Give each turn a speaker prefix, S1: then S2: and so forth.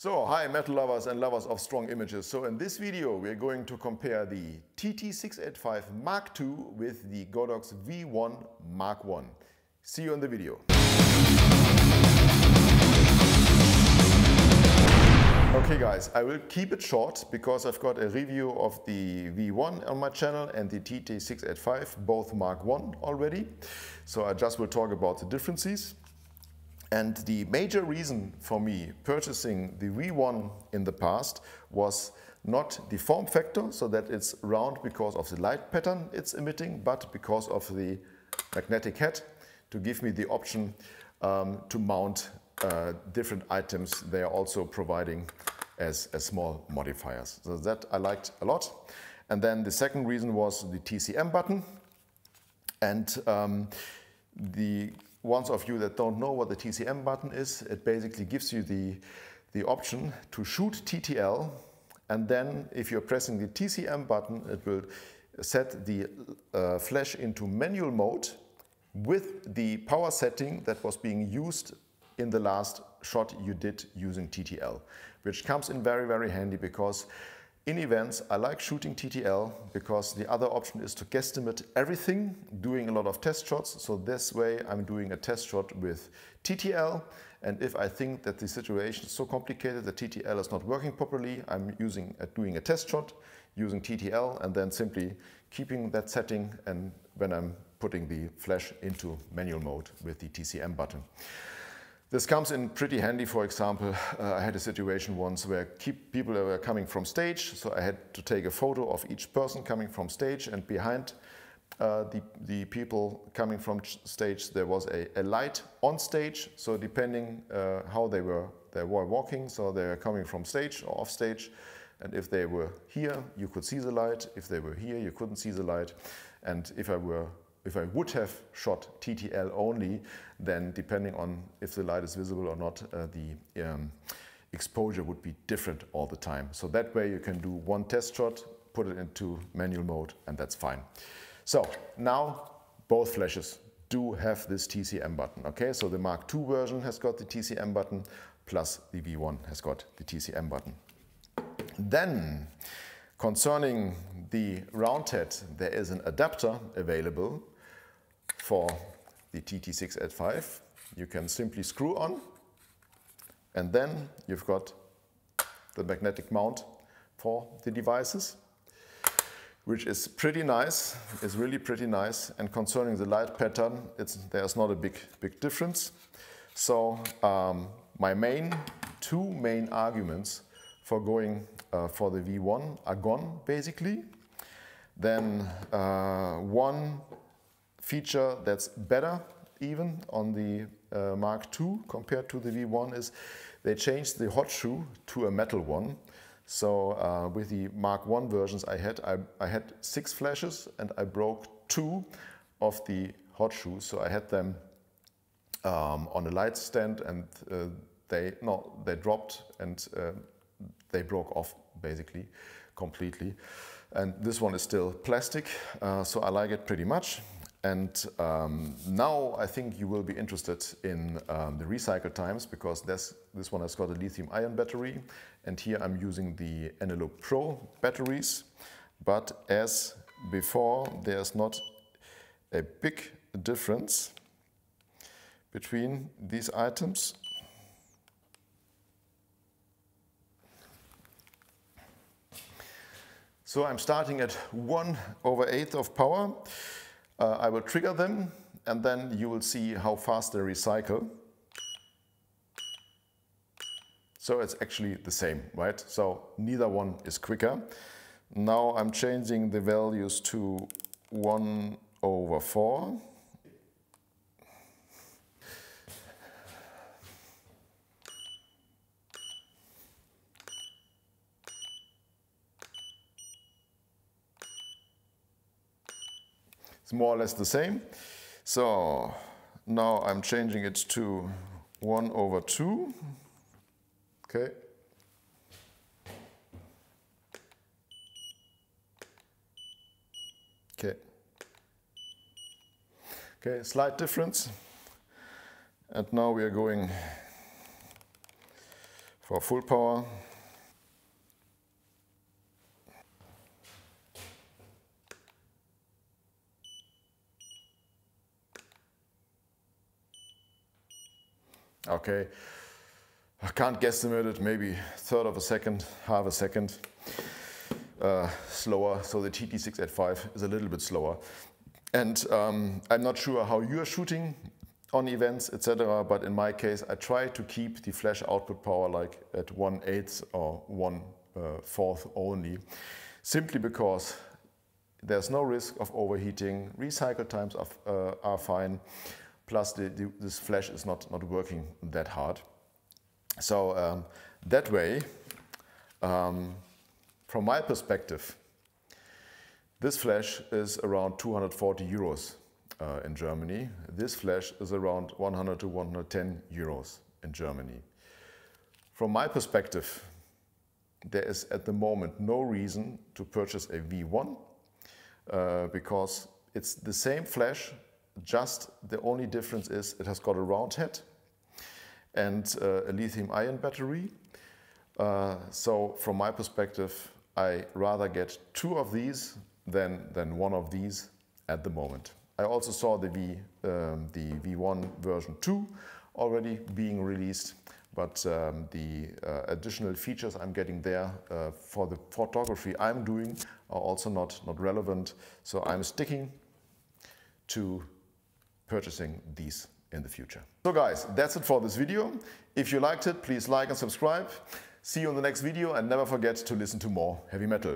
S1: So, hi metal lovers and lovers of strong images. So in this video we are going to compare the TT685 Mark II with the Godox V1 Mark I. See you in the video. Okay guys, I will keep it short because I've got a review of the V1 on my channel and the TT685, both Mark I already. So I just will talk about the differences. And the major reason for me purchasing the V1 in the past was not the form factor, so that it's round because of the light pattern it's emitting, but because of the magnetic head to give me the option to mount different items they are also providing as small modifiers. So that I liked a lot. And then the second reason was the TCM button. And the ones of you that don't know what the TCM button is, it basically gives you the option to shoot TTL, and then if you're pressing the TCM button, it will set the flash into manual mode with the power setting that was being used in the last shot you did using TTL, which comes in very, very handy because in events, I like shooting TTL because the other option is to guesstimate everything, doing a lot of test shots. So this way I'm doing a test shot with TTL. And if I think that the situation is so complicated that TTL is not working properly, I'm doing a test shot using TTL and then simply keeping that setting and when I'm putting the flash into manual mode with the TCM button. This comes in pretty handy. For example, I had a situation once where people were coming from stage, so I had to take a photo of each person coming from stage, and behind the people coming from stage there was a light on stage, so depending how they were walking, so they were coming from stage or off stage, and if they were here you could see the light, if they were here you couldn't see the light, and if I would have shot TTL only, then depending on if the light is visible or not, the exposure would be different all the time. So that way you can do one test shot, put it into manual mode, and that's fine. So now both flashes do have this TCM button. Okay, so the Mark II version has got the TCM button, plus the V1 has got the TCM button. Then, concerning the round head, there is an adapter available for the TT685. You can simply screw on, and then you've got the magnetic mount for the devices, which is pretty nice, is really pretty nice. And concerning the light pattern, there's not a big difference. So my two main arguments for going for the V1 are gone, basically. Then one feature that's better even on the Mark II compared to the V1 is they changed the hotshoe to a metal one. So with the Mark I versions I had 6 flashes and I broke 2 of the hotshoes. So I had them on a light stand and they dropped and they broke off basically completely. And this one is still plastic, so I like it pretty much. And now I think you will be interested in the recycle times, because this one has got a lithium-ion battery, and here I'm using the Analog Pro batteries. But as before, there's not a big difference between these items. So I'm starting at 1/8 of power. I will trigger them and then you will see how fast they recycle. So it's actually the same, right? So neither one is quicker. Now I'm changing the values to 1/4. It's more or less the same. So now I'm changing it to 1/2. Okay. Okay. Okay, slight difference. And now we are going for full power. Okay, I can't guesstimate it, maybe third of a second, half a second slower. So the TT685 is a little bit slower. And I'm not sure how you are shooting on events, etc. But in my case, I try to keep the flash output power like at 1/8 or 1/4 only, simply because there's no risk of overheating. Recycle times are fine. Plus, this flash is not working that hard. So that way, from my perspective, this flash is around 240 euros in Germany. This flash is around 100 to 110 euros in Germany. From my perspective, there is at the moment no reason to purchase a V1 because it's the same flash, just the only difference is it has got a round head and a lithium-ion battery. So from my perspective, I rather get 2 of these than 1 of these at the moment. I also saw the V1 version 2 already being released, but the additional features I'm getting there for the photography I'm doing are also not relevant. So I'm sticking to purchasing these in the future. So guys, that's it for this video. If you liked it, please like and subscribe. See you in the next video, and never forget to listen to more heavy metal.